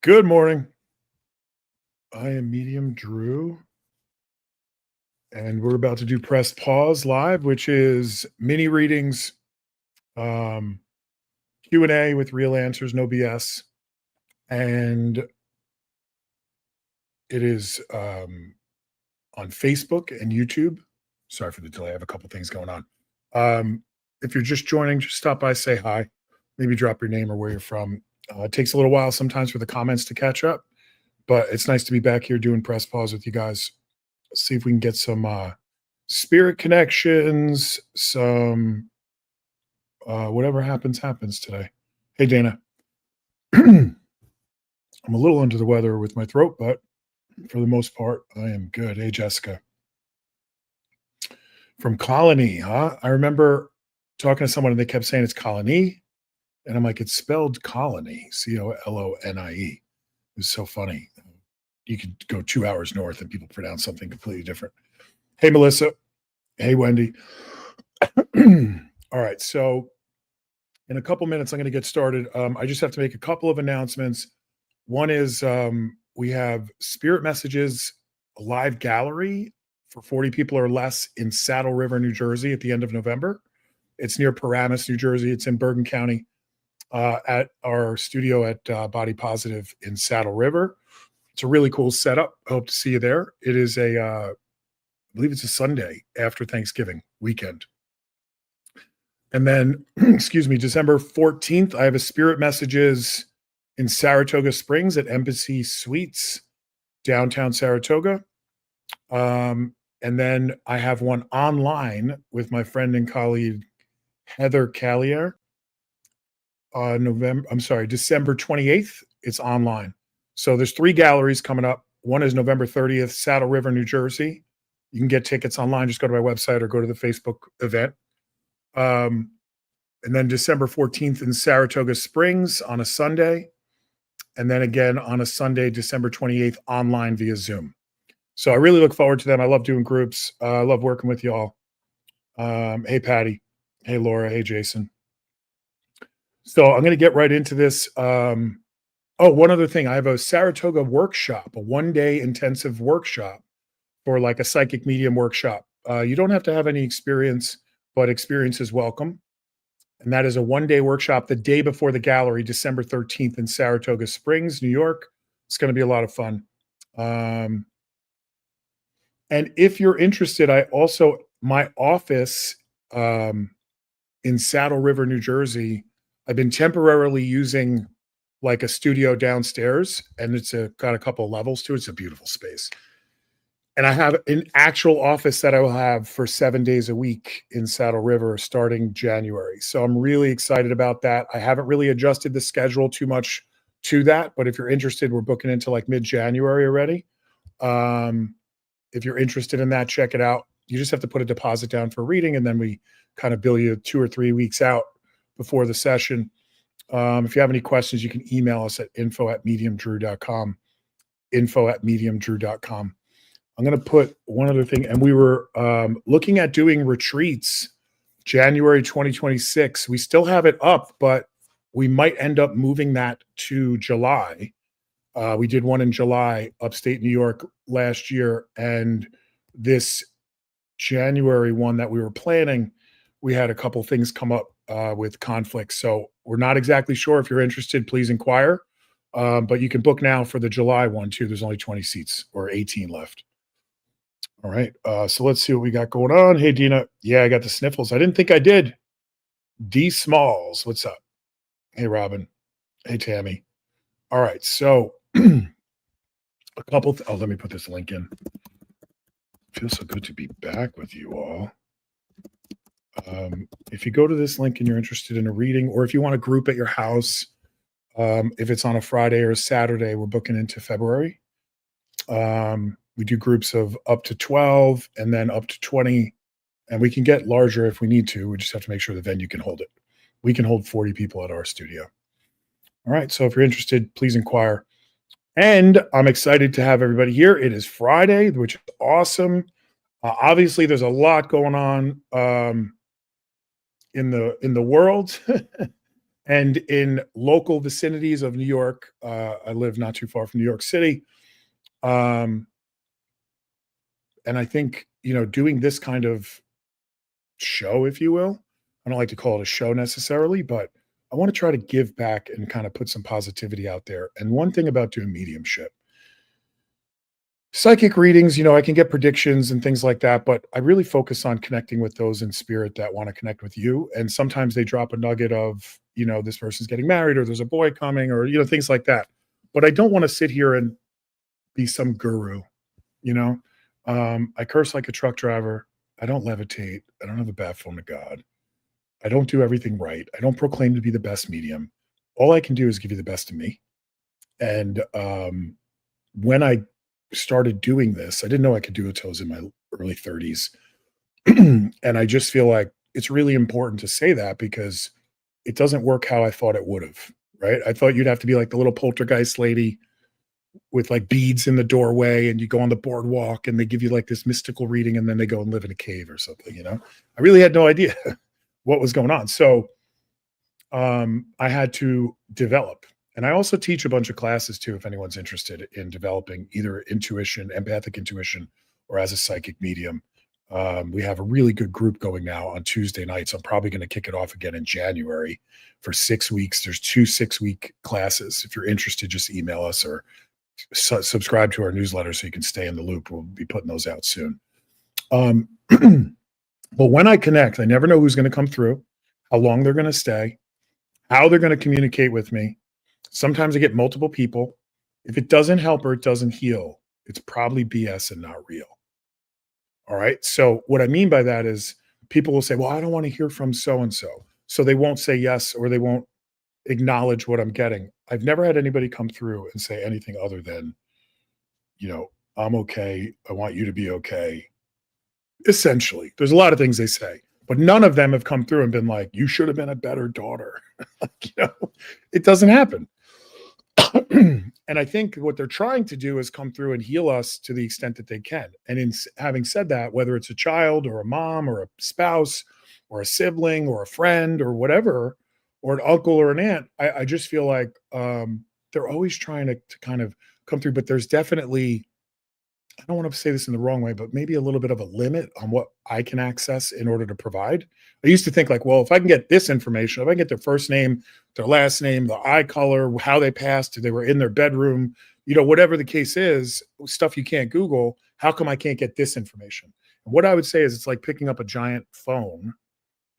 Good morning. I am Medium Drew, and we're about to do Press Pause Live, which is mini readings, um, Q&A with real answers, no BS. And it is on Facebook and YouTube. Sorry for the delay. I have a couple things going on. If you're just joining, just stop by, say hi, maybe drop your name or where you're from. It takes a little while sometimes for the comments to catch up, but it's nice to be back here doing Press Pause with you guys. See if we can get some spirit connections, some whatever happens today. Hey Dana. I'm a little under the weather with my throat, but for the most part, I am good. Hey Jessica. From Colony, huh? I remember talking to someone and they kept saying it's Colony. And I'm like, it's spelled colony, Colonnie. It was so funny. You could go 2 hours north and people pronounce something completely different. Hey, Melissa. Hey, Wendy. All right. So in a couple minutes, I'm going to get started. I just have to make a couple of announcements. One is we have Spirit Messages live gallery for 40 people or less in Saddle River, New Jersey at the end of November. It's near Paramus, New Jersey. It's in Bergen County at our studio at Body Positive in Saddle River. It's a really cool setup. I hope to see you there. It is I believe it's a Sunday after Thanksgiving weekend. And then, excuse me, December 14th, I have a Spirit Messages in Saratoga Springs at Embassy Suites, downtown Saratoga. And then I have one online with my friend and colleague, Heather Callier. December 28th, it's online. So there's 3 galleries coming up. One is November 30th, Saddle River, New Jersey. You can get tickets online. Just go to my website or go to the Facebook event. And then December 14th in Saratoga Springs on a Sunday. And then again on a Sunday, December 28th, online via Zoom. So I really look forward to them. I love doing groups. I love working with y'all. Hey, Patty. Hey, Laura. Hey, Jason. So I'm going to get right into this. One other thing. I have a Saratoga workshop, a 1-day intensive workshop for like a psychic medium workshop. You don't have to have any experience, but experience is welcome. And that is a 1-day workshop the day before the gallery, December 13th in Saratoga Springs, New York. It's going to be a lot of fun. And if you're interested, my office in Saddle River, New Jersey, I've been temporarily using like a studio downstairs, and it's got a couple levels to it. It's a beautiful space. And I have an actual office that I will have for 7 days a week in Saddle River starting January. So I'm really excited about that. I haven't really adjusted the schedule too much to that, but if you're interested, we're booking into like mid-January already. If you're interested in that, check it out. You just have to put a deposit down for reading, and then we kind of bill you 2 or 3 weeks out before the session. If you have any questions, you can email us at info@mediumdrew.com, info@mediumdrew.com. I'm going to put one other thing, and we were looking at doing retreats January 2026. We still have it up, but we might end up moving that to July. We did one in July, upstate New York last year, and this January one that we were planning, we had a couple things come up with conflicts. So we're not exactly sure. If you're interested, please inquire. But you can book now for the July one too. There's only 20 seats or 18 left. All right. So let's see what we got going on. Hey, Dina. Yeah, I got the sniffles. I didn't think I did. D Smalls. What's up? Hey, Robin. Hey, Tammy. All right. So let me put this link in. Feels so good to be back with you all. If you go to this link and you're interested in a reading, or if you want a group at your house, if it's on a Friday or a Saturday, we're booking into February. We do groups of up to 12 and then up to 20, and we can get larger if we need to. We just have to make sure the venue can hold it. We can hold 40 people at our studio. All right. So if you're interested, please inquire. And I'm excited to have everybody here. It is Friday, which is awesome. Obviously, there's a lot going on in the world. And in local vicinities of New York, I live not too far from New York City. Um, and I think, doing this kind of show, if you will, I don't like to call it a show necessarily, but I want to try to give back and kind of put some positivity out there. And one thing about doing mediumship, psychic readings, I can get predictions and things like that, but I really focus on connecting with those in spirit that want to connect with you. And sometimes they drop a nugget of, this person's getting married or there's a boy coming or, things like that. But I don't want to sit here and be some guru, you know? I curse like a truck driver. I don't levitate. I don't have a bat phone to God. I don't do everything right. I don't proclaim to be the best medium. All I can do is give you the best of me. And when I started doing this, I didn't know I could do it till I was in my early 30s. And I just feel like it's really important to say that because it doesn't work how I thought it would have, right? I thought you'd have to be like the little poltergeist lady with like beads in the doorway and you go on the boardwalk and they give you like this mystical reading and then they go and live in a cave or something. I really had no idea what was going on. So I had to develop. And I also teach a bunch of classes too, if anyone's interested in developing either intuition, empathic intuition, or as a psychic medium. We have a really good group going now on Tuesday nights. I'm probably going to kick it off again in January for 6 weeks. There's 2 6-week classes. If you're interested, just email us or subscribe to our newsletter so you can stay in the loop. We'll be putting those out soon. But when I connect, I never know who's going to come through, how long they're going to stay, how they're going to communicate with me. Sometimes I get multiple people. If it doesn't help or it doesn't heal, it's probably BS and not real. All right. So what I mean by that is people will say, well, I don't want to hear from so-and-so. So they won't say yes, or they won't acknowledge what I'm getting. I've never had anybody come through and say anything other than, I'm okay. I want you to be okay. Essentially, there's a lot of things they say, but none of them have come through and been like, you should have been a better daughter. It doesn't happen. And I think what they're trying to do is come through and heal us to the extent that they can. And in having said that, whether it's a child or a mom or a spouse or a sibling or a friend or whatever, or an uncle or an aunt, I just feel like they're always trying to kind of come through. But there's definitely, I don't want to say this in the wrong way, but maybe a little bit of a limit on what I can access in order to provide. I used to think like, well, if I can get this information, if I can get their first name, their last name, the eye color, how they passed, they were in their bedroom, whatever the case is, stuff you can't Google, how come I can't get this information? And what I would say is it's like picking up a giant phone,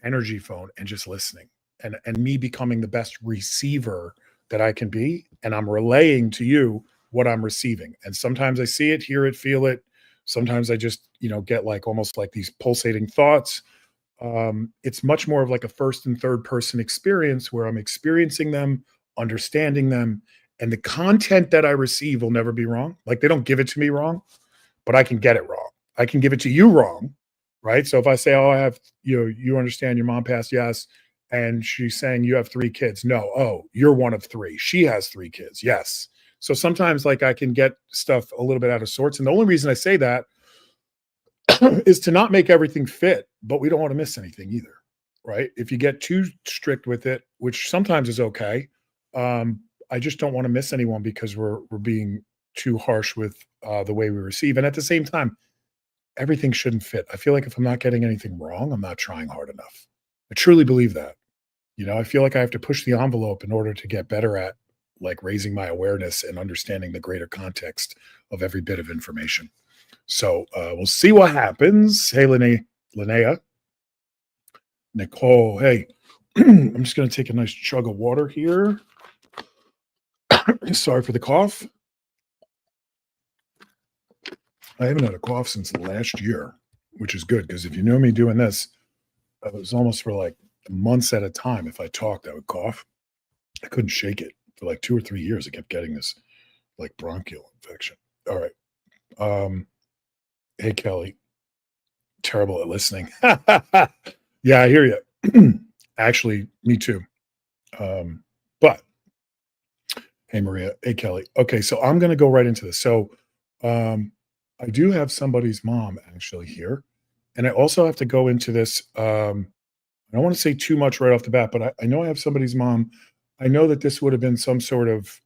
energy phone, and just listening and me becoming the best receiver that I can be. And I'm relaying to you what I'm receiving. And sometimes I see it, hear it, feel it. Sometimes I just, get like almost like these pulsating thoughts. It's much more of like a first and third person experience where I'm experiencing them, understanding them, and the content that I receive will never be wrong. Like they don't give it to me wrong, but I can get it wrong. I can give it to you wrong, right? So if I say, oh, I have, you understand your mom passed, yes. And she's saying you have 3 kids. No. Oh, you're one of 3. She has 3 kids. Yes. So sometimes like I can get stuff a little bit out of sorts. And the only reason I say that is to not make everything fit, but we don't want to miss anything either. Right. If you get too strict with it, which sometimes is okay. I just don't want to miss anyone because we're being too harsh with the way we receive. And at the same time, everything shouldn't fit. I feel like if I'm not getting anything wrong, I'm not trying hard enough. I truly believe that. I feel like I have to push the envelope in order to get better at like raising my awareness and understanding the greater context of every bit of information. So we'll see what happens. Hey, Linnea, Nicole. Hey, I'm just going to take a nice chug of water here. Sorry for the cough. I haven't had a cough since last year, which is good because if you know me doing this, it was almost for like months at a time. If I talked, I would cough. I couldn't shake it for like 2 or 3 years. I kept getting this like bronchial infection. All right. Hey, Kelly. Terrible at listening. Yeah, I hear you. Actually, me too. But hey, Maria. Hey, Kelly. Okay, so I'm going to go right into this. So I do have somebody's mom actually here. And I also have to go into this. I I don't want to say too much right off the bat, but I know I have somebody's mom. I know that this would have been some sort of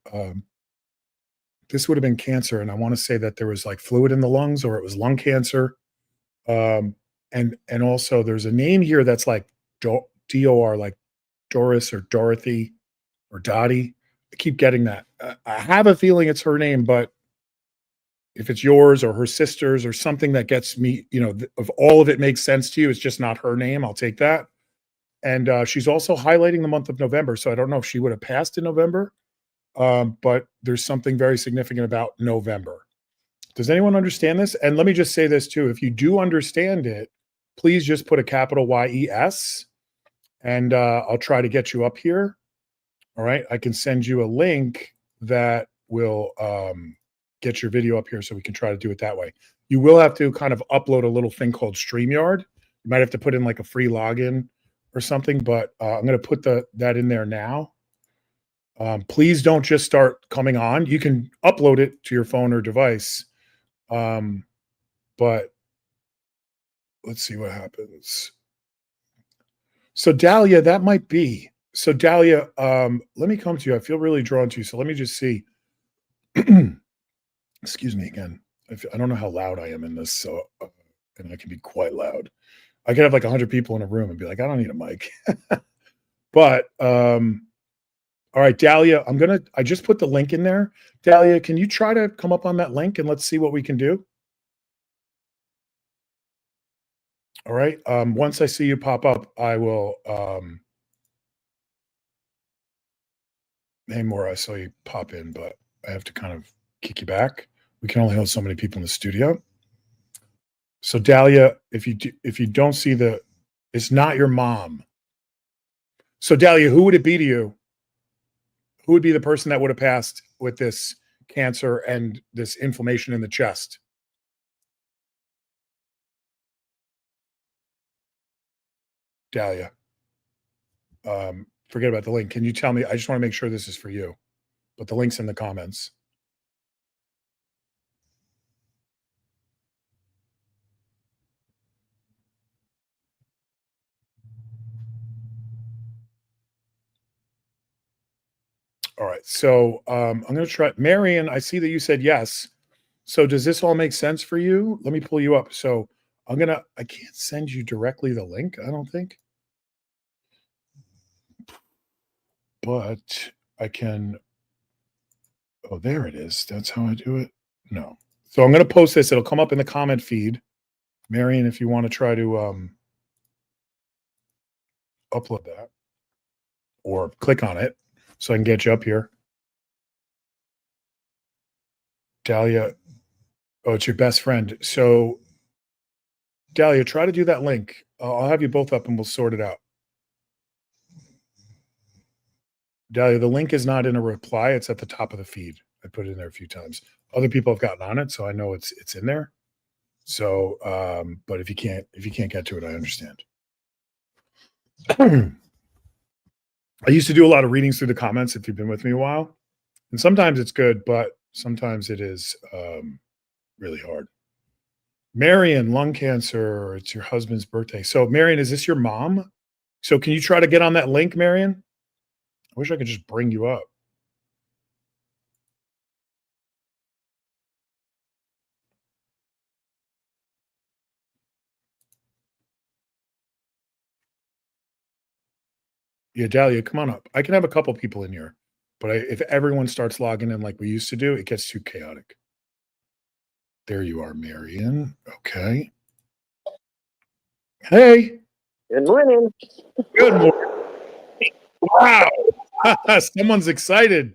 this would have been cancer, and I want to say that there was like fluid in the lungs, or it was lung cancer. Um, and also there's a name here that's like Dor, like Doris or Dorothy or Dottie. I keep getting that. I have a feeling it's her name, but if it's yours or her sister's or something that gets me, if all of it makes sense to you, it's just not her name, I'll take that. And she's also highlighting the month of November. So I don't know if she would have passed in November, but there's something very significant about November. Does anyone understand this? And let me just say this too. If you do understand it, please just put a capital YES, and I'll try to get you up here. All right. I can send you a link that will get your video up here so we can try to do it that way. You will have to kind of upload a little thing called StreamYard. You might have to put in like a free login or something, but I'm going to put that in there now. Please don't just start coming on. You can upload it to your phone or device. But let's see what happens. So Dahlia, that might be. So Dahlia, let me come to you. I feel really drawn to you. So let me just see. Excuse me again. I don't know how loud I am in this. So, and I can be quite loud. I could have like 100 people in a room and be like, I don't need a mic. But, all right, Dahlia, I just put the link in there. Dahlia, can you try to come up on that link and let's see what we can do? All right. Once I see you pop up, I will, hey, Maura, I saw you pop in, but I have to kind of kick you back. We can only hold so many people in the studio. So Dahlia, if you don't see it's not your mom. So Dahlia, who would it be to you? Who would be the person that would have passed with this cancer and this inflammation in the chest? Dahlia. Forget about the link. Can you tell me? I just want to make sure this is for you, but the link's in the comments. All right. So I'm going to try. Marion, I see that you said yes. So does this all make sense for you? Let me pull you up. So I can't send you directly the link, I don't think. But I can. Oh, there it is. That's how I do it. No. So I'm going to post this. It'll come up in the comment feed. Marion, if you want to try to upload that or click on it so I can get you up here. Dahlia. Oh, it's your best friend. So Dahlia, try to do that link. I'll have you both up and we'll sort it out. Dahlia, the link is not in a reply. It's at the top of the feed. I put it in there a few times. Other people have gotten on it, so I know it's in there. So, but if you can't get to it, I understand. I used to do a lot of readings through the comments if you've been with me a while. And sometimes it's good, but sometimes it is really hard. Marion, lung cancer. It's your husband's birthday. So, Marion, is this your mom? So can you try to get on that link, Marion? I wish I could just bring you up. Yeah, Dahlia, come on up. I can have a couple people in here, but if everyone starts logging in like we used to do, it gets too chaotic. There you are, Marion. Okay. Hey. Good morning. Good morning. Wow. Someone's excited.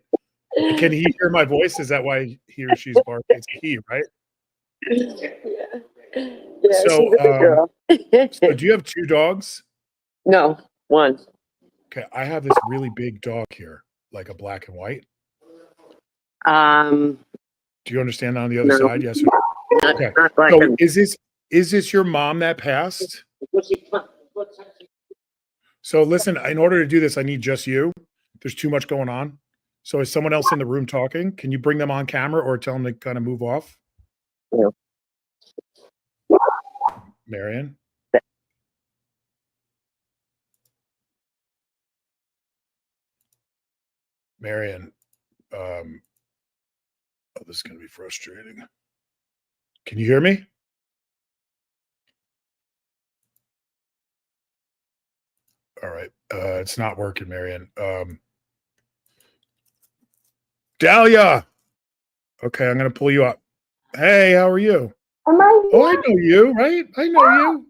Can he hear my voice? Is that why he or she's barking? It's he, right? Yeah, So, she's a good girl. So do you have two dogs? No, one. Okay, I have this really big dog here, like a black and white. Do you understand on the other side? Yes or no? Okay. So is this your mom that passed? So listen, in order to do this, I need just you. There's too much going on. So is someone else in the room talking? Can you bring them on camera or tell them to kind of move off? Yeah. Marion? Marion, oh, this is going to be frustrating. Can you hear me? All right. It's not working, Marion. Dahlia. Okay, I'm going to pull you up. Hey, how are you? Am I Oh, I know you, right? I know you.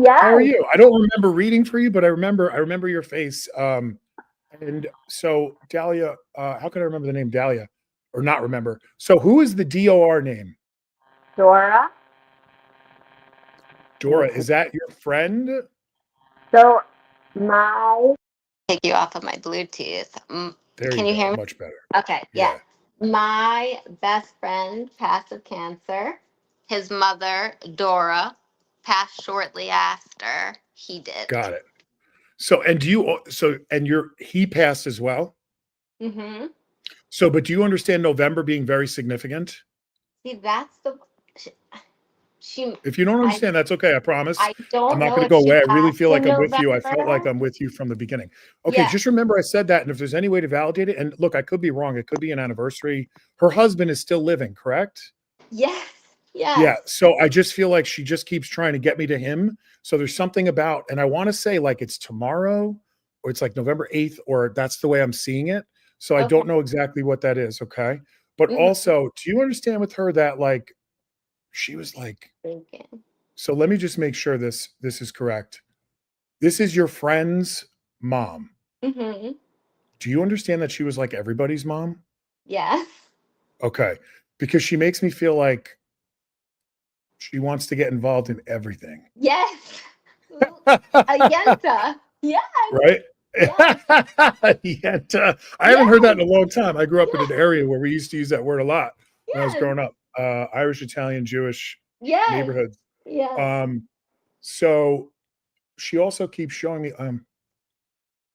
here? How are Yes. you? I don't remember reading for you, but I remember your face. And so Dahlia, how can I remember the name Dahlia or not remember? So who is the DOR name? Dora. Dora, is that your friend? So my Take you off of my Bluetooth. There Can you you go. hear me? Much better. Okay, yeah. Yeah. My best friend passed of cancer. His mother, Dora, passed shortly after he did. Got it. So he passed as well. Mm-hmm. So, but do you understand November being very significant? See, that's the she. If you don't I understand, that's okay. I promise. I I'm don't not know going to if go she away. I really passed feel like in I'm with you. I felt like November. I'm with you from the beginning. Okay, Yeah. just remember I said that. And if there's any way to validate it, and look, I could be wrong. It could be an anniversary. Her husband is still living, correct? Yes. Yeah. Yes. So I just feel like she just keeps trying to get me to him. So there's something about, and I want to say like it's tomorrow or it's like November 8th, or that's the way I'm seeing it. So I Okay. don't know exactly what that is. Okay. But Mhm. also, do you understand with her that like she was like, Thinking. so let me just make sure this is correct. This is your friend's mom. Mm-hmm. Do you understand that she was like everybody's mom? Yes. Okay. Because she makes me feel like she wants to get involved in everything. Yes. Yenta. Yeah. Right? Yes. Yenta. I haven't heard that in a Yes. long time. I grew up in an Yes. area where we used to use that word a lot when I was Yes. growing up. Irish, Italian, Jewish Yes. neighborhoods. Yes. So she also keeps showing me,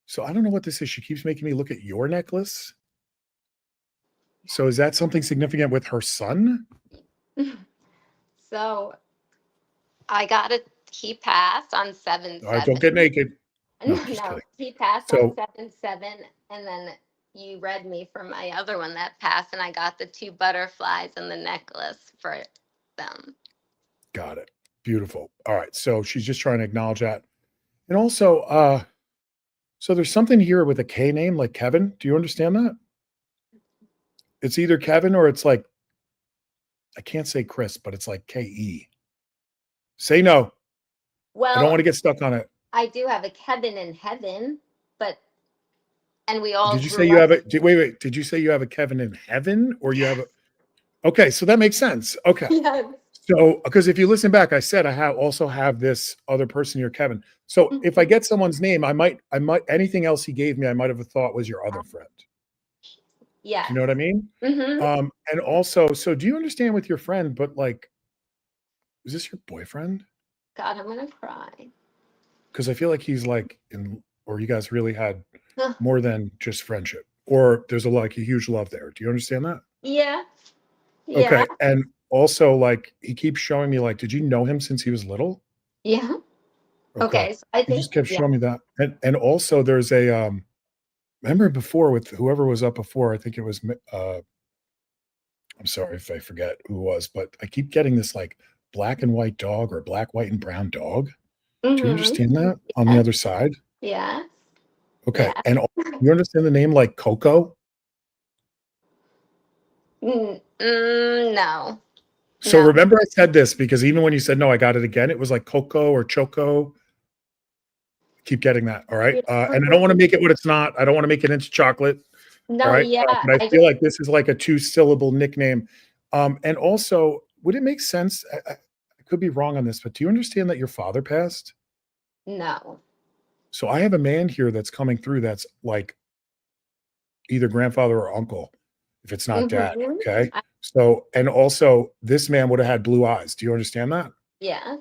so I don't know what this is. She keeps making me look at your necklace. So is that something significant with her son? So I got it. He passed on All right, don't get 7/7. naked. No, No, just kidding. he passed on So 7/7, and then you read me from my other one that passed, and I got the 2 butterflies and the necklace for them. got it. Beautiful. All right. So she's just trying to acknowledge that. And also, so there's something here with a K name like Kevin. Do you understand that? It's either Kevin or it's like, I can't say Chris, but it's like K-E. Say no. I don't Well, want to get stuck on it. I do have a Kevin in heaven, and we all Did you say grew you have up. wait. Did you say you have a Kevin in heaven or you have a, okay. So that makes sense. Okay. Yes. So, because if you listen back, I said I also have this other person here, Kevin. So if I get someone's name, I might, anything else he gave me, I might have thought was your other friend. Yes. You know what I mean? Mm-hmm. And also, so do you understand with your friend, but like, is this your boyfriend? God, I'm gonna cry. Because I feel like he's like or you guys really had Huh. more than just friendship, or there's a huge love there. Do you understand that? Yeah. Okay. Yeah. And also, like, he keeps showing me, like, did you know him since he was little? Yeah. Okay. So I He just think, kept showing me that. And also there's a remember before with whoever was up before, I think it was I'm sorry if I forget who it was, but I keep getting this like black and white dog or black, white, and brown dog. Do you Mhm. understand that on the other side? Yeah. Okay. Yeah. And you understand the name like Coco? No. So No. remember I said this because even when you said no, I got it again. It was like Coco or Choco. Keep getting that. All right. And I don't want to make it what it's not. I don't want to make it into chocolate. No, All right. yeah. But I feel like this is like a 2-syllable nickname. And also, would it make sense? I could be wrong on this, but do you understand that your father passed? No. So I have a man here that's coming through that's like either grandfather or uncle, if it's not dad. Mhm. Okay. So, and also, this man would have had blue eyes. Do you understand that? Yes.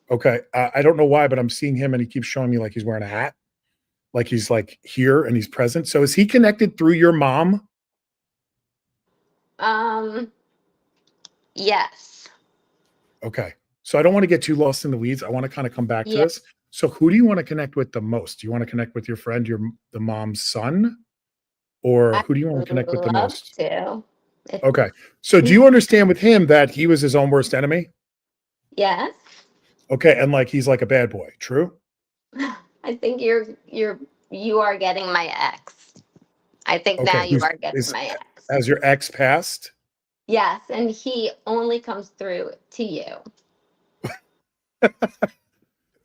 Okay. I don't know why, but I'm seeing him and he keeps showing me like he's wearing a hat, like he's like here and he's present. So is he connected through your mom? Yes. Okay. So I don't want to get too lost in the weeds. I want to kind of come back to Yeah. this. So who do you want to connect with the most? Do you want to connect with your friend, the mom's son? or I who do you want to would connect with the love most? to. If, Okay. So do you understand with him that he was his own worst enemy? yes. Okay. And like, he's like a bad boy. True. I think you are getting my ex. I think now Okay. you are getting my ex. Has your ex passed? Yes, and he only comes through to you.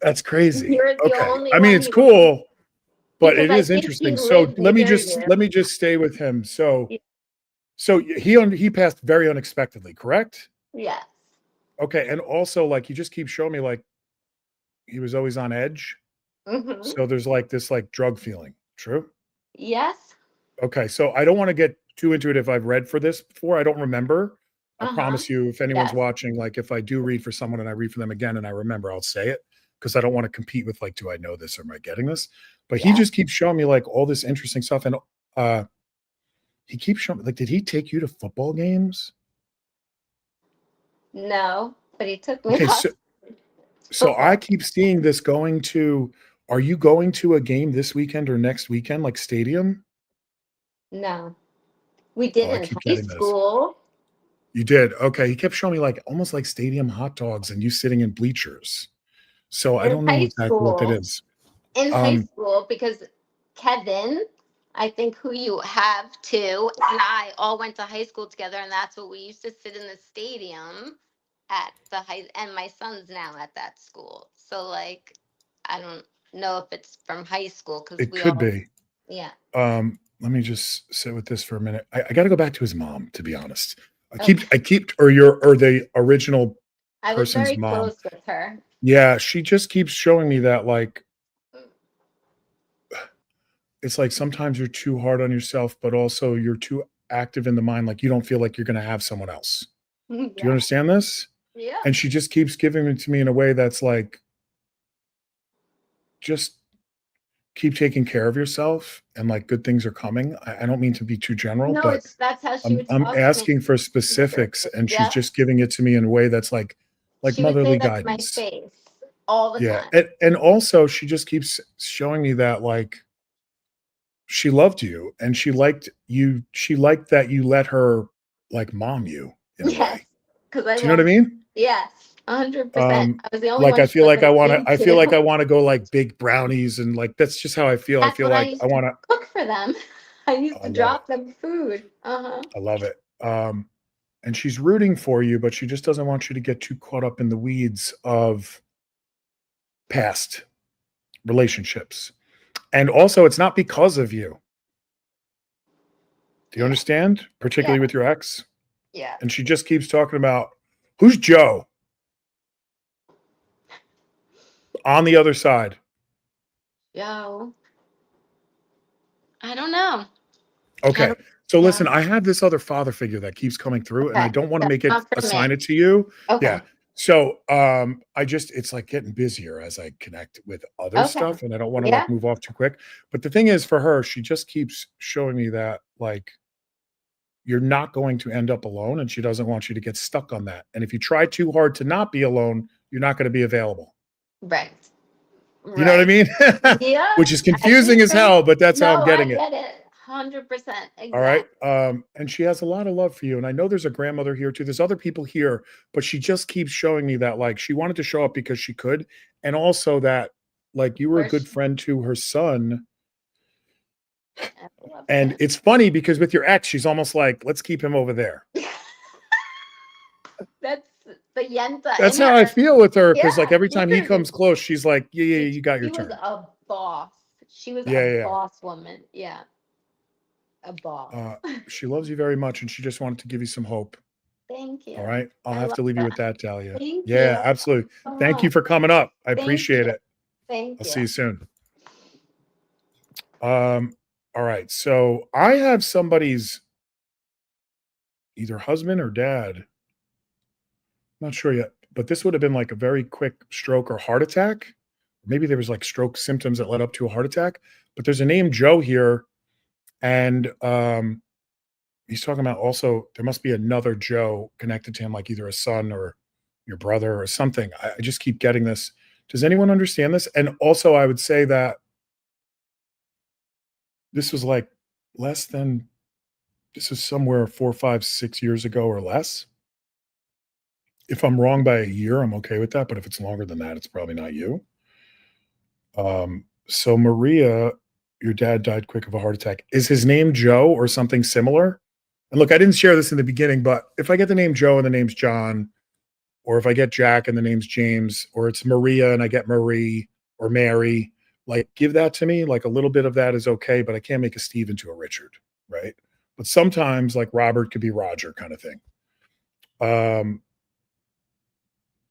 That's crazy. You're the Okay. only I mean, one it's he cool, but because it I is think he interesting. So lived near you. let me just stay with him. So he passed very unexpectedly, correct? Yes. Okay. And also like, he just keeps showing me like he was always on edge. Hmm. So there's like this like drug feeling. True. Yes. Okay. So I don't want to get too into it if I've read for this before. I don't remember. I Uh-huh. promise you, if anyone's Yes. watching, like if I do read for someone and I read for them again and I remember, I'll say it because I don't want to compete with like, do I know this or am I getting this? But he Yes. just keeps showing me like all this interesting stuff. And uh he keeps showing like, did he take you to football games? No, but he took me Okay, off so I football. keep seeing this going to, are you going to a game this weekend or next weekend, like stadium? No. We did Oh, I in keep high getting this. school. You did. Okay. He kept showing me like almost like stadium hot dogs and you sitting in bleachers. So I In don't know high exactly what that school. is. In high Um, school, because Kevin, I think who you have too, and I all went to high school together, and that's what we used to sit in the stadium at the high, and my son's now at that school. So like, I don't know if it's from high school because it we could all, be. yeah. Let me just sit with this for a minute. I got to go back to his mom, to be honest. Okay. Or the original I was person's very mom. close with her. Yeah. She just keeps showing me that like, it's like sometimes you're too hard on yourself, but also you're too active in the mind. Like you don't feel like you're going to have someone else. Do you Yeah. understand this? Yeah. And she just keeps giving it to me in a way that's like, just keep taking care of yourself and like good things are coming. I don't mean to be too general, No, but that's how she would I'm talk to me. asking for specifics and she's Yeah. just giving it to me in a way that's like She would say motherly that to my guidance. face all the Yeah. time. And also she just keeps showing me that like she loved you and she liked that you let her like mom you in a Yes, way. because I Do you know what I love. mean? Yes, 100%. Um I was the only like one I she feel like wasn't I feel like into. I want to go like big brownies and like that's just how I feel. I That's feel what I like I used to want to cook for them. I used I to love it. drop them food. Uh-huh. I love it. And she's rooting for you, but she just doesn't want you to get too caught up in the weeds of past relationships. And also, it's not because of you. Do you Yeah. understand? Yeah. Particularly with your ex. Yeah. And she just keeps talking about who's Joe on the other side. Yo. I don't know. I Okay. don't, So yeah. listen, I have this other father figure that keeps coming through, and I Okay. don't want to That's make it not for assign me. it to you. Okay. Yeah. So I just it's like getting busier as I connect with other Okay. stuff and I don't want to Yeah. like move off too quick. But the thing is for her, she just keeps showing me that like you're not going to end up alone and she doesn't want you to get stuck on that. And if you try too hard to not be alone, you're not going to be available. Right. You know what I Right. mean? Yeah. Which is I confusing as do. hell, but that's how I'm No, I getting it. get it. 100%. All right. Exactly. And she has a lot of love for you. And I know there's a grandmother here too. There's other people here, but she just keeps showing me that like she wanted to show up because she could. And also that like you were a For good friend to her son. I love And him. it's funny because with your ex, she's almost like, let's keep him over there. That's the Yenta That's in how I her. feel with her. Cause like Yeah, every time he because comes close, she's like, yeah, she, you got your she was turn. a boss. She was Yeah, a yeah. boss woman. Yeah, a boss. She loves you very much. And she just wanted to give you some hope. Thank you. All right. I'll I have love to leave you that. with that, Dahlia. Thank Yeah, you absolutely. so Thank you much. for coming up. I Thank appreciate you. it. Thank I'll you. see you soon. All right. So I have somebody's either husband or dad. Not sure yet, but this would have been like a very quick stroke or heart attack. Maybe there was like stroke symptoms that led up to a heart attack. But there's a name Joe here, and he's talking about also there must be another Joe connected to him, like either a son or your brother or something. I just keep getting this. Does anyone understand this? And also, I would say that this was like less than, this is somewhere 4, 5, 6 years ago or less. If I'm wrong by a year, I'm okay with that. But if it's longer than that, it's probably not you. So Maria, your dad died quick of a heart attack. Is his name Joe or something similar? And look, I didn't share this in the beginning, but if I get the name Joe and the name's John, or if I get Jack and the name's James, or it's Maria and I get Marie or Mary, like give that to me. Like a little bit of that is okay, but I can't make a Steve into a Richard, right? But sometimes like Robert could be Roger kind of thing.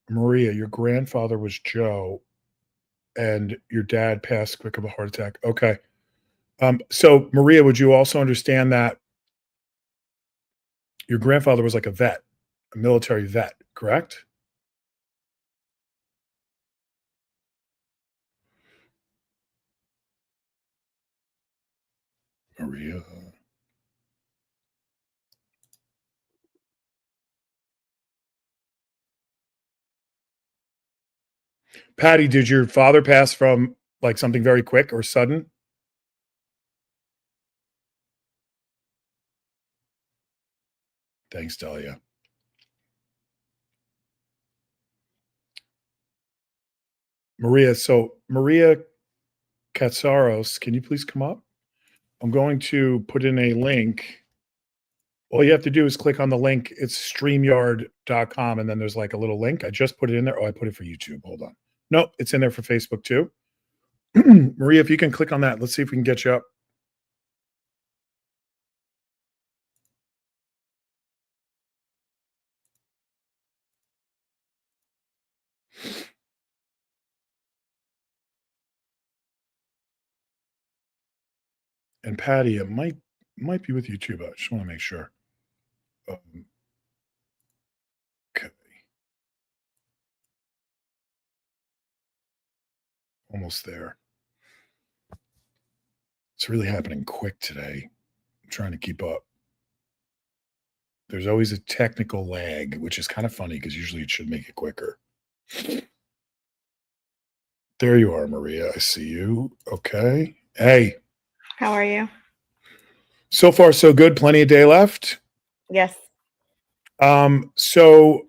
Maria, your grandfather was Joe and your dad passed quick of a heart attack. Okay. So Maria, would you also understand that your grandfather was like a vet, a military vet, correct? Maria. Patty, did your father pass from like something very quick or sudden? Thanks, Dahlia. Maria, so Maria Katsaros, can you please come up? I'm going to put in a link. All you have to do is click on the link. It's streamyard.com. And then there's like a little link. I just put it in there. Oh, I put it for YouTube. Hold on. No, it's in there for Facebook too. Maria, if you can click on that, let's see if we can get you up. And Patty, it might be with you too, but I just want to make sure. Okay. Almost there. It's really happening quick today. I'm trying to keep up. There's always a technical lag, which is kind of funny because usually it should make it quicker. There you are, Maria. I see you. Okay. Hey. How are you? So far, so good. Plenty of day left. Yes. So,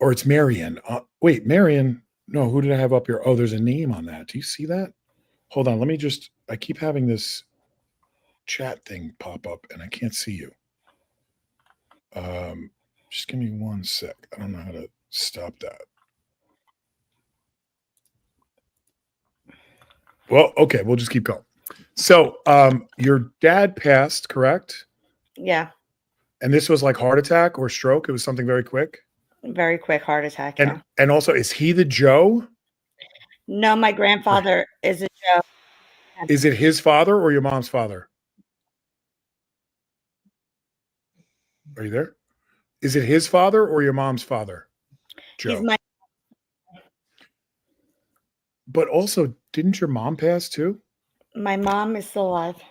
or it's Marion. Wait, Marion. No, who did I have up here? Oh, there's a name on that. Do you see that? Hold on. Let me just, I keep having this chat thing pop up and I can't see you. Just give me 1 sec. I don't know how to stop that. Well, okay. We'll just keep going. So, your dad passed, correct? Yeah. And this was like heart attack or stroke. It was something very quick. Very quick heart attack. And Yeah. and also, is he the Joe? No, my grandfather is a Joe. Is it his father or your mom's father? Are you there? Is it his father or your mom's father? Joe. He's my But also, didn't your mom pass too? mom is still alive.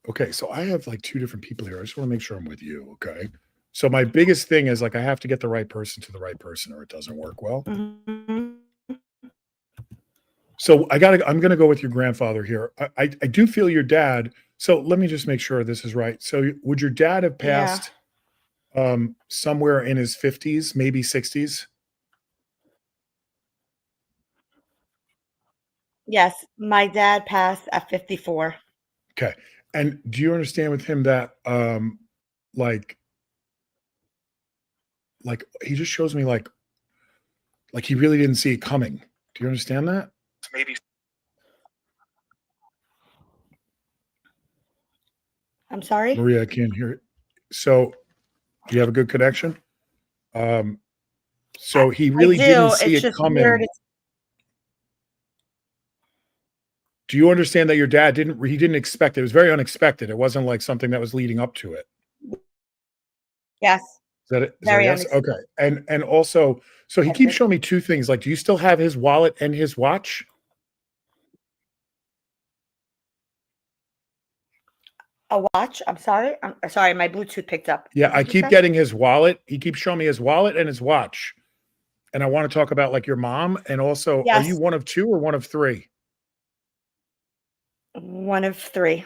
Okay, so I have like 2 different people here. I just want to make sure I'm with you. Okay. So my biggest thing is like I have to get the right person to the right person or it doesn't work well. Mhm. So I'm gonna go with your grandfather here. I do feel your dad. So let me just make sure this is right. So would your dad have Yeah. passed somewhere in his 50s, maybe 60s? Yes, my dad passed at 54. Okay. And do you understand with him that like he just shows me like he really didn't see it coming. Do you understand that? Maybe. I'm sorry? Maria, I can't hear it. So do you have a good connection? So he really I didn't do. see It's it just coming. weird. Do you understand that your dad he didn't expect it? It was very unexpected. It wasn't like something that was leading up to it. Yes. Is that it? Is that a Very yes? unexpected. Okay. And also, so he keeps showing me 2 things. Like, do you still have his wallet and his watch? A watch? I'm sorry. I'm sorry. My Bluetooth picked up. Yeah, What I did you keep say? getting his wallet. He keeps showing me his wallet and his watch. And I want to talk about like your mom. And also, are you Yes. one of 2 or one of 3? One of 3.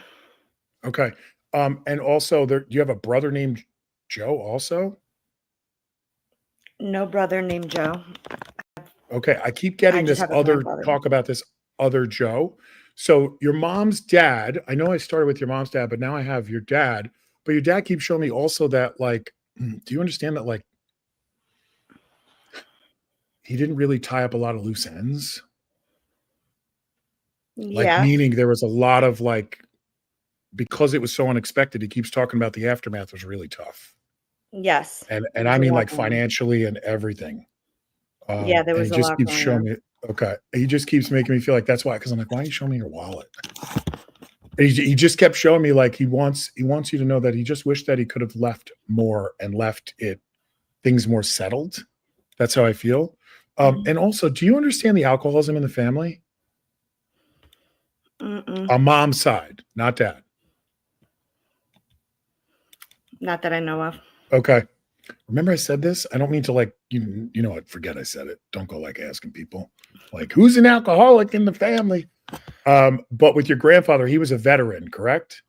Okay. And also do you have a brother named Joe also? No brother named Joe. Okay. I keep getting just this have a other grandfather. talk about this other Joe. So your mom's dad, I know I started with your mom's dad, but now I have your dad, but your dad keeps showing me also that like, do you understand that like he didn't really tie up a lot of loose ends? Like Yeah. meaning there was a lot of like because it was so unexpected, he keeps talking about the aftermath was really tough. Yes. And There was I a mean lot like going on. financially and everything. Yeah, there And he was a just lot keeps going showing on. me okay. He just keeps making me feel like that's why because I'm like, why are you showing me your wallet? And he just kept showing me like he wants you to know that he just wished that he could have left more and left it things more settled. That's how I feel. Mhm. And also, do you understand the alcoholism in the family? Mm-mm. On mom's side, not dad. Not that I know of. Okay. Remember I said this? I don't mean to like you know what, forget I said it. Don't go like asking people like who's an alcoholic in the family? But with your grandfather, he was a veteran, correct?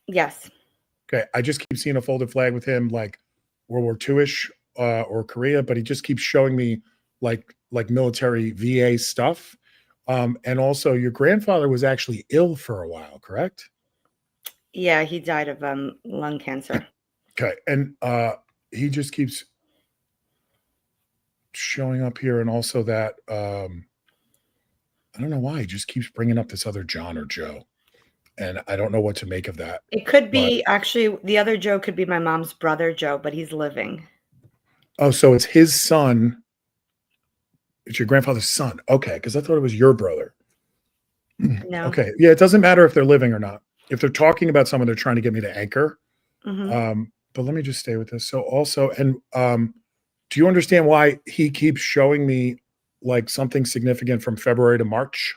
Yes. Okay. I just keep seeing a folded flag with him like World War II-ish or Korea, but he just keeps showing me like military VA stuff. And also your grandfather was actually ill for a while, correct? Yeah, he died of lung cancer. Okay. And he just keeps showing up here and also that I don't know why he just keeps bringing up this other John or Joe, and I don't know what to make of that. It could But be actually the other Joe could be my mom's brother Joe, but he's living. oh, so it's his son. It's your grandfather's son. Okay, because I thought it was your brother. No. Okay, yeah, it doesn't matter if they're living or not. If they're talking about someone, they're trying to get me to anchor. Hmm. But let me just stay with this. So also, and do you understand why he keeps showing me like something significant from February to March?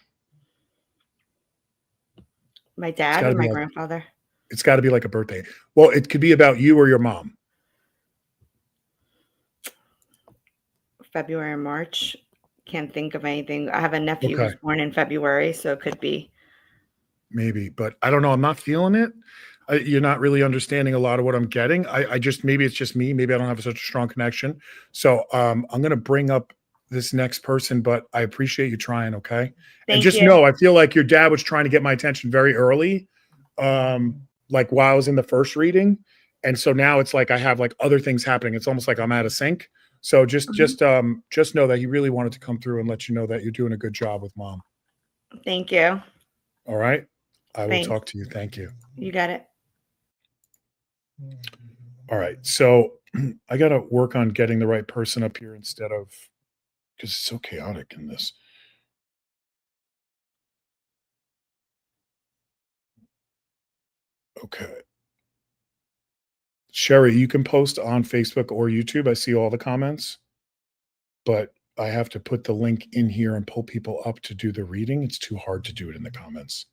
My It's dad got or to be my like grandfather? it's got to be like a birthday. Well, it could be about you or your mom. February or March. Can't think of anything. I have a nephew Okay. who's born in February, so it could be. Maybe, but I don't know. I'm not feeling it. You're not really understanding a lot of what I'm getting. I just maybe it's just me. Maybe I don't have such a strong connection. So I'm going to bring up this next person, but I appreciate you trying. Okay, and Thank just you. know I feel like your dad was trying to get my attention very early, like while I was in the first reading, and so now it's like I have like other things happening. It's almost like I'm out of sync. So Mhm. just know that he really wanted to come through and let you know that you're doing a good job with mom. Thank you. All right. I will Thanks. talk to you. Thank you. You got it. All right. So I got to work on getting the right person up here instead of because it's so chaotic in this. Okay. Sherry, you can post on Facebook or YouTube. I see all the comments, but I have to put the link in here and pull people up to do the reading. It's too hard to do it in the comments.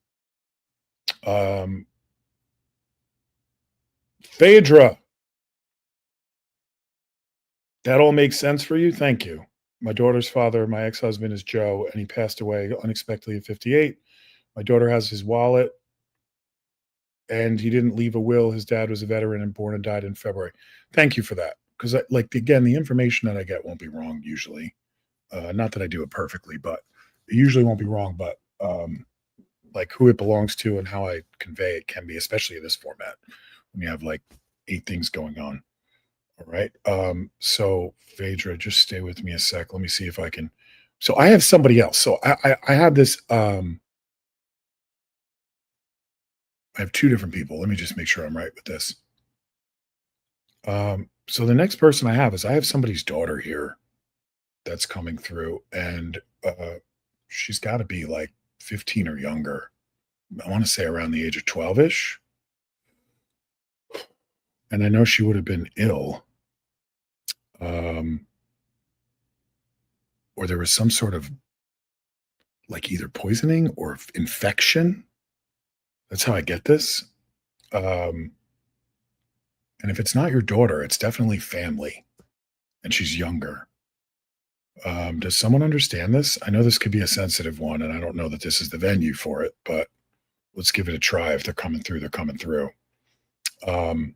Phaedra, that all makes sense for you? Thank you. My daughter's father, my ex-husband is Joe, and he passed away unexpectedly at 58. My daughter has his wallet, and he didn't leave a will. His dad was a veteran and born and died in February. Thank you for that. Because, like, again, the information that I get won't be wrong usually. Not that I do it perfectly, but it usually won't be wrong. But like who it belongs to and how I convey it can be, especially in this format when you have like 8 things going on. All right. So Phaedra, just stay with me a sec. Let me see if I can. So I have somebody else. So I have this. I have 2 different people. Let me just make sure I'm right with this. So the next person I have somebody's daughter here that's coming through, and she's got to be like 15 or younger. I want to say around the age of 12-ish. And I know she would have been ill. Or there was some sort of like either poisoning or infection. That's how I get this. And if it's not your daughter, it's definitely family, and she's younger. Does someone understand this? I know this could be a sensitive one, and I don't know that this is the venue for it, but let's give it a try. If they're coming through, they're coming through. Does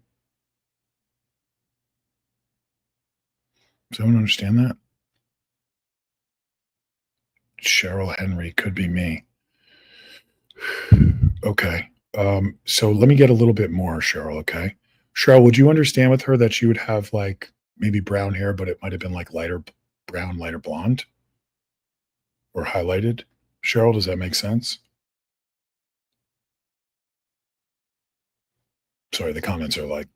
anyone understand that? Cheryl Henry could be me. Okay. So let me get a little bit more, Cheryl. Okay. Cheryl, would you understand with her that she would have like maybe brown hair, but it might have been like lighter brown, lighter blonde or highlighted? Cheryl, does that make sense? Sorry, the comments are like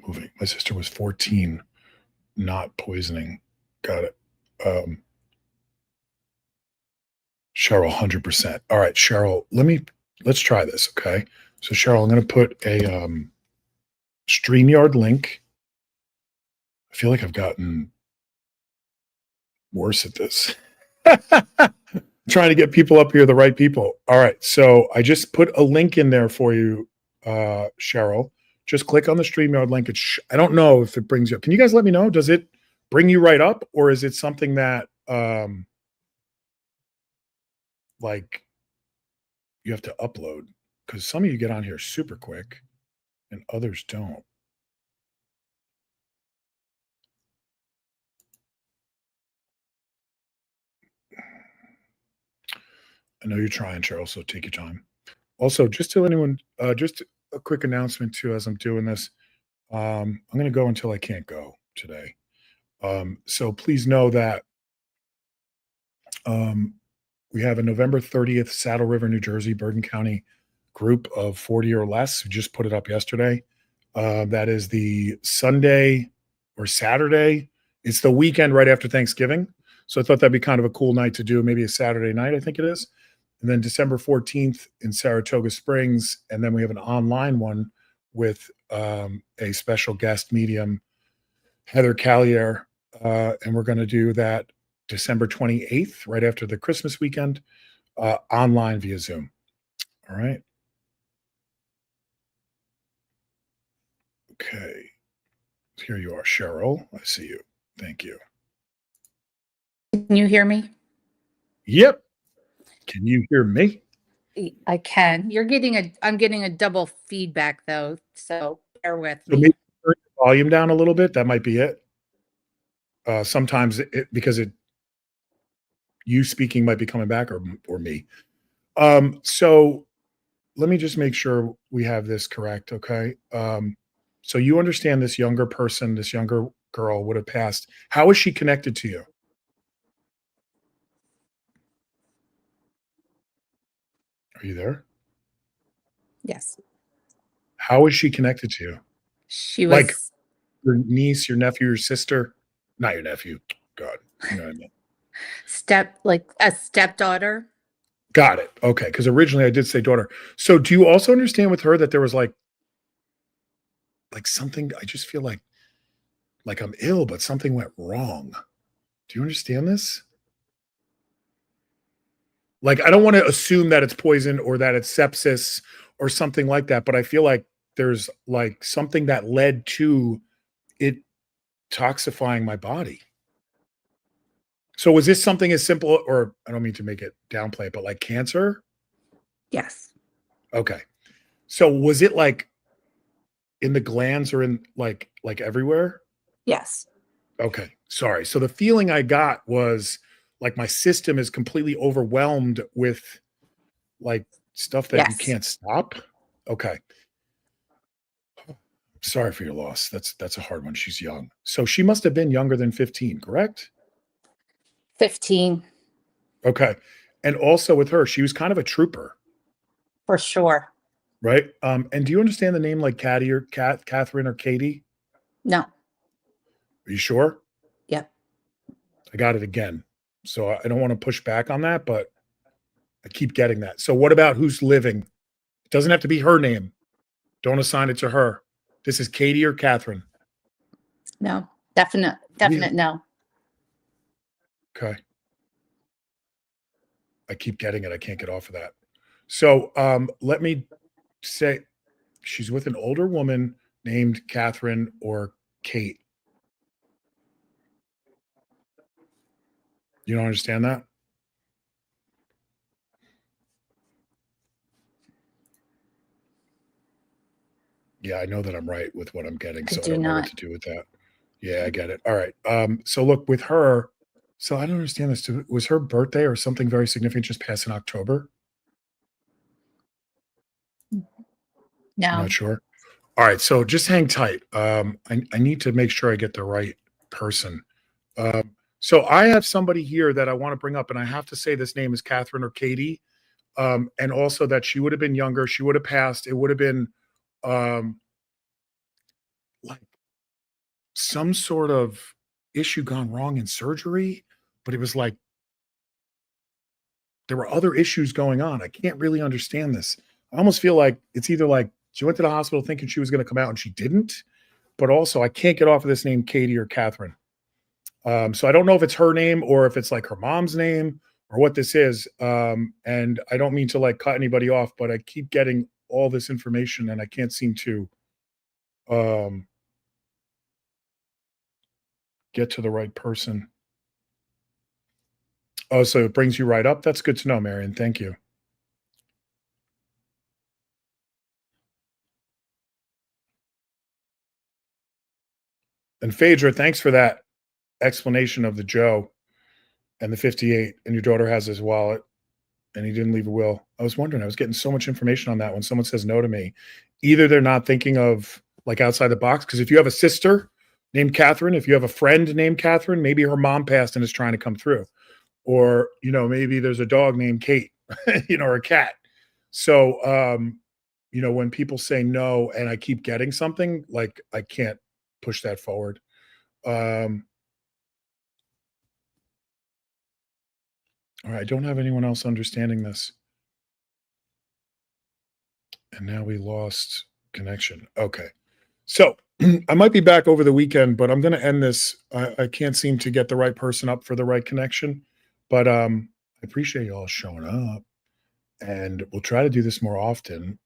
moving. My sister was 14, not poisoning. Got it. Cheryl, 100%. All right, Cheryl, let's try this. Okay. So Cheryl, I'm going to put a StreamYard link. I feel like I've gotten worse at this. Trying to get people up here, the right people. All right. So I just put a link in there for you, Cheryl. Just click on the StreamYard link. I don't know if it brings you up. Can you guys let me know? Does it bring you right up, or is it something that like you have to upload? Because some of you get on here super quick and others don't. I know you're trying, Cheryl, so take your time. Also, just to anyone, just a quick announcement too, as I'm doing this. I'm going to go until I can't go today. So please know that we have a November 30th Saddle River, New Jersey, Bergen County group of 40 or less who just put it up yesterday. That is the Sunday or Saturday. It's the weekend right after Thanksgiving. So I thought that'd be kind of a cool night to do, maybe a Saturday night, I think it is. And then December 14th in Saratoga Springs. And then we have an online one with a special guest medium, Heather Callier. And we're going to do that December 28th, right after the Christmas weekend, online via Zoom. All right. Okay. Here you are, Cheryl. I see you. Thank you. Can you hear me? Yep. Can you hear me? I can. I'm getting a double feedback though, so bear with So me. maybe turn the volume down a little bit. That might be it. Sometimes because you speaking might be coming back or me. So let me just make sure we have this correct. Okay. So you understand this younger person, this younger girl would have passed. How is she connected to you? Are you there? Yes. How is she connected to you? She was Like your niece, your nephew, your sister? Not your nephew. God, you know what I mean. like a stepdaughter. Got it. Okay. Because originally I did say daughter. So do you also understand with her that there was like something? I just feel like I'm ill, but something went wrong. Do you understand this? Like, I don't want to assume that it's poison or that it's sepsis or something like that, but I feel like there's like something that led to it toxifying my body. So was this something as simple, or I don't mean to make it downplay it, but like cancer? Yes. Okay. So was it like in the glands or in like everywhere? Yes. Okay. Sorry. So the feeling I got was like my system is completely overwhelmed with like stuff that you Yes. can't stop. Okay. Sorry for your loss. That's a hard one. She's young. So she must have been younger than 15, correct? 15 Okay. And also with her, she was kind of a trooper, for sure. right? And do you understand the name like Caddy or Catherine or Katie? No. Are you sure? Yep. I got it again. So I don't want to push back on that, but I keep getting that. So what about who's living? It doesn't have to be her name. Don't assign it to her. This is Katie or Catherine. No. Definite no. Okay. I keep getting it. I can't get off of that. So let me say she's with an older woman named Catherine or Kate. You don't understand that? yeah, I know that I'm right with what I'm getting, I so I do don't know what not. to do with that. Yeah, I get it. All right. So look, with her, so I don't understand this. Was her birthday or something very significant just passed in October? I'm No. not sure. All right, so just hang tight. I need to make sure I get the right person. So I have somebody here that I want to bring up, and I have to say this name is Catherine or Katie, and also that she would have been younger. She would have passed. It would have been um, like some sort of issue gone wrong in surgery, but it was like there were other issues going on. I can't really understand this. I almost feel like it's either like she went to the hospital thinking she was going to come out and she didn't, but also I can't get off of this name, Katie or Catherine. So I don't know if it's her name or if it's like her mom's name or what this is. And I don't mean to like cut anybody off, but I keep getting all this information and I can't seem to get to the right person. Oh, so it brings you right up. That's good to know, Marion. Thank you. And Phaedra, thanks for that explanation of the Joe and the 58. And your daughter has his wallet and he didn't leave a will. I was wondering, I was getting so much information on that when someone says no to me. Either they're not thinking of like outside the box, because if you have a sister named Catherine, if you have a friend named Catherine, maybe her mom passed and is trying to come through. Or, you know, maybe there's a dog named Kate, you know, or a cat. So, you know, when people say no and I keep getting something, like I can't push that forward. All right, I don't have anyone else understanding this. And now we lost connection. Okay. So I might be back over the weekend, but I'm going to end this. I can't seem to get the right person up for the right connection, but I appreciate you all showing up and we'll try to do this more often.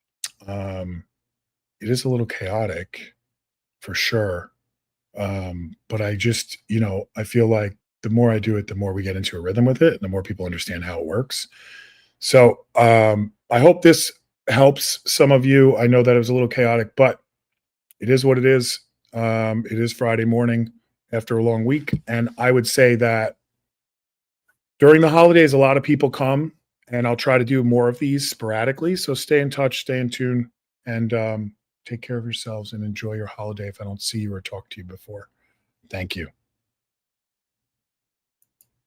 It is a little chaotic for sure. But I just, you know, I feel like the more I do it, the more we get into a rhythm with it and the more people understand how it works. So I hope this helps some of you. I know that it was a little chaotic, but it is what it is. It is Friday morning after a long week. And I would say that during the holidays, a lot of people come and I'll try to do more of these sporadically. So stay in touch, stay in tune, and take care of yourselves and enjoy your holiday if I don't see you or talk to you before. Thank you.